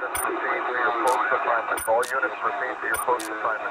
units proceed to your post assignment. All units proceed to your post assignment.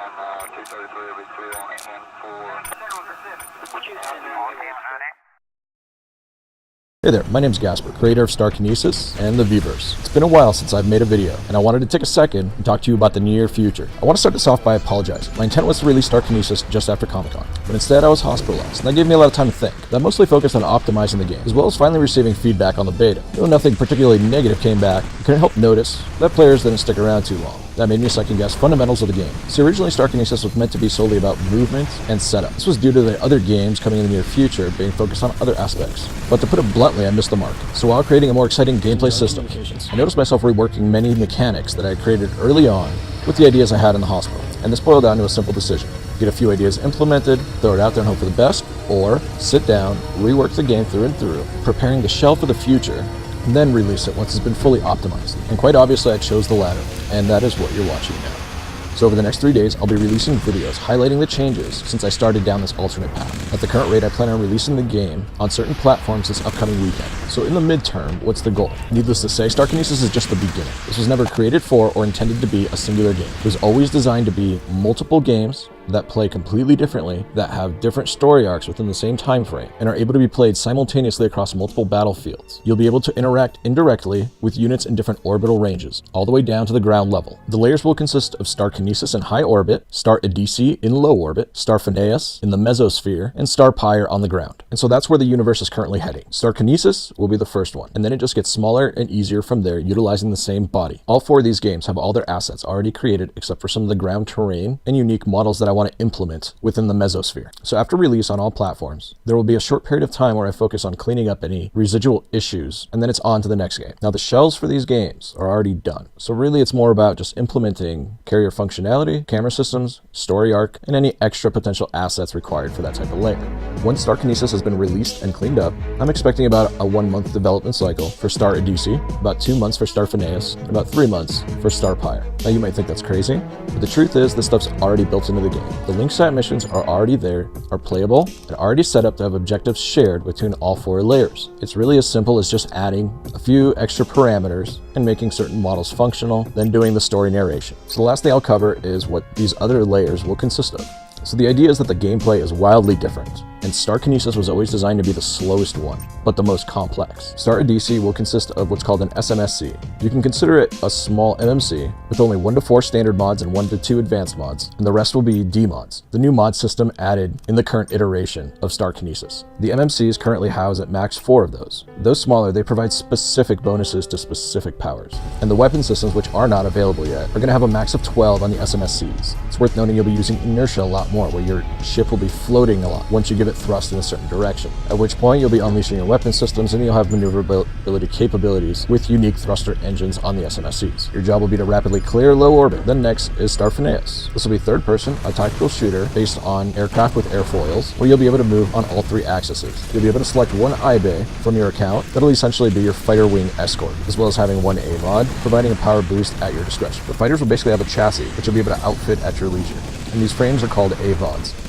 Hey there, my name's Gasper, creator of Star Kinesis and the Vverse. It's been a while since I've made a video, and I wanted to take a second and talk to you about the near future. I want to start this off by apologizing. My intent was to release Star Kinesis just after Comic-Con, but instead I was hospitalized, and that gave me a lot of time to think. I mostly focused on optimizing the game, as well as finally receiving feedback on the beta. Though nothing particularly negative came back, I couldn't help notice that players didn't stick around too long. That made me second guess fundamentals of the game. See, originally Star Kinesis was meant to be solely about movement and setup. This was due to the other games coming in the near future being focused on other aspects. But to put it bluntly, I missed the mark. So while creating a more exciting gameplay system, I noticed myself reworking many mechanics that I had created early on with the ideas I had in the hospital. And this boiled down to a simple decision. Get a few ideas implemented, throw it out there and hope for the best, or sit down, rework the game through and through, preparing the shell for the future, and then release it once it's been fully optimized. And quite obviously I chose the latter, and that is what you're watching now. So over the next 3 days, I'll be releasing videos highlighting the changes since I started down this alternate path. At the current rate, I plan on releasing the game on certain platforms this upcoming weekend. So in the midterm, what's the goal? Needless to say, Star Kinesis is just the beginning. This was never created for or intended to be a singular game. It was always designed to be multiple games that play completely differently, that have different story arcs within the same time frame, and are able to be played simultaneously across multiple battlefields. You'll be able to interact indirectly with units in different orbital ranges, all the way down to the ground level. The layers will consist of Star Kinesis in high orbit, Star Edisi in low orbit, Star Phineas in the mesosphere, and Star Pyre on the ground. And so that's where the universe is currently heading. Star Kinesis will be the first one, and then it just gets smaller and easier from there, utilizing the same body. All four of these games have all their assets already created, except for some of the ground terrain and unique models that I want to implement within the mesosphere. So after release on all platforms, there will be a short period of time where I focus on cleaning up any residual issues, and then it's on to the next game. Now the shells for these games are already done, so really it's more about just implementing carrier functionality, camera systems, story arc, and any extra potential assets required for that type of layer. Once Star Kinesis has been released and cleaned up, I'm expecting about a 1-month development cycle for Star Edisi, about 2 months for Star Phineas, and about 3 months for Star Pyre. Now you might think that's crazy, but the truth is this stuff's already built into the game. The link set missions are already there, are playable, and already set up to have objectives shared between all 4 layers. It's really as simple as just adding a few extra parameters and making certain models functional, then doing the story narration. So the last thing I'll cover is what these other layers will consist of. So the idea is that the gameplay is wildly different, and Star Kinesis was always designed to be the slowest one, but the most complex. Star Edisi will consist of what's called an SMSC. You can consider it a small MMC with only 1 to 4 standard mods and 1 to 2 advanced mods, and the rest will be D mods, the new mod system added in the current iteration of Star Kinesis. The MMCs currently house at max 4 of those. Though smaller, they provide specific bonuses to specific powers, and the weapon systems, which are not available yet, are going to have a max of 12 on the SMSCs. It's worth noting you'll be using inertia a lot more, where your ship will be floating a lot once you give it thrust in a certain direction, at which point you'll be unleashing your weapon systems and you'll have maneuverability capabilities with unique thruster engines on the SMSCs. Your job will be to rapidly clear low orbit. Then next is Star Phineas. This will be third person, a tactical shooter based on aircraft with airfoils, where you'll be able to move on all 3 axes. You'll be able to select 1 iBay from your account that'll essentially be your fighter wing escort, as well as having 1 A mod, providing a power boost at your discretion. The fighters will basically have a chassis, which you'll be able to outfit at your leisure, and these frames are called AVODs.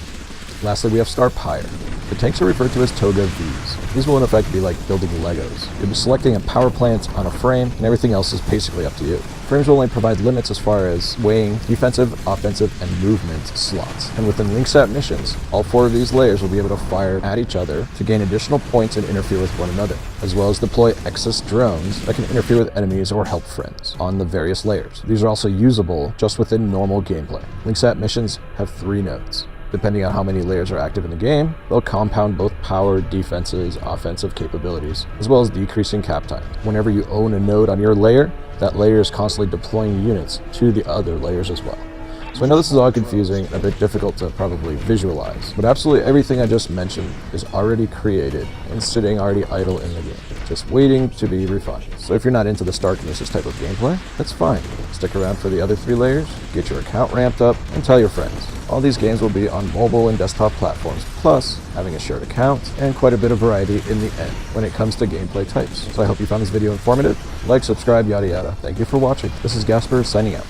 Lastly, we have Star Pyre. The tanks are referred to as Toga Vs. These will in effect be like building Legos. You'll be selecting a power plant on a frame, and everything else is basically up to you. Frames will only provide limits as far as weighing, defensive, offensive, and movement slots. And within link set missions, all 4 of these layers will be able to fire at each other to gain additional points and interfere with one another, as well as deploy Exus drones that can interfere with enemies or help friends on the various layers. These are also usable just within normal gameplay. Link set missions have 3 nodes. Depending on how many layers are active in the game, they'll compound both power, defenses, offensive capabilities, as well as decreasing cap time. Whenever you own a node on your layer, that layer is constantly deploying units to the other layers as well. So I know this is all confusing and a bit difficult to probably visualize, but absolutely everything I just mentioned is already created and sitting already idle in the game, just waiting to be refined. So if you're not into the Star Kinesis type of gameplay, that's fine. Stick around for the other 3 layers, get your account ramped up, and tell your friends. All these games will be on mobile and desktop platforms, plus having a shared account and quite a bit of variety in the end when it comes to gameplay types. So I hope you found this video informative. Like, subscribe, yada yada. Thank you for watching. This is Gasper signing out.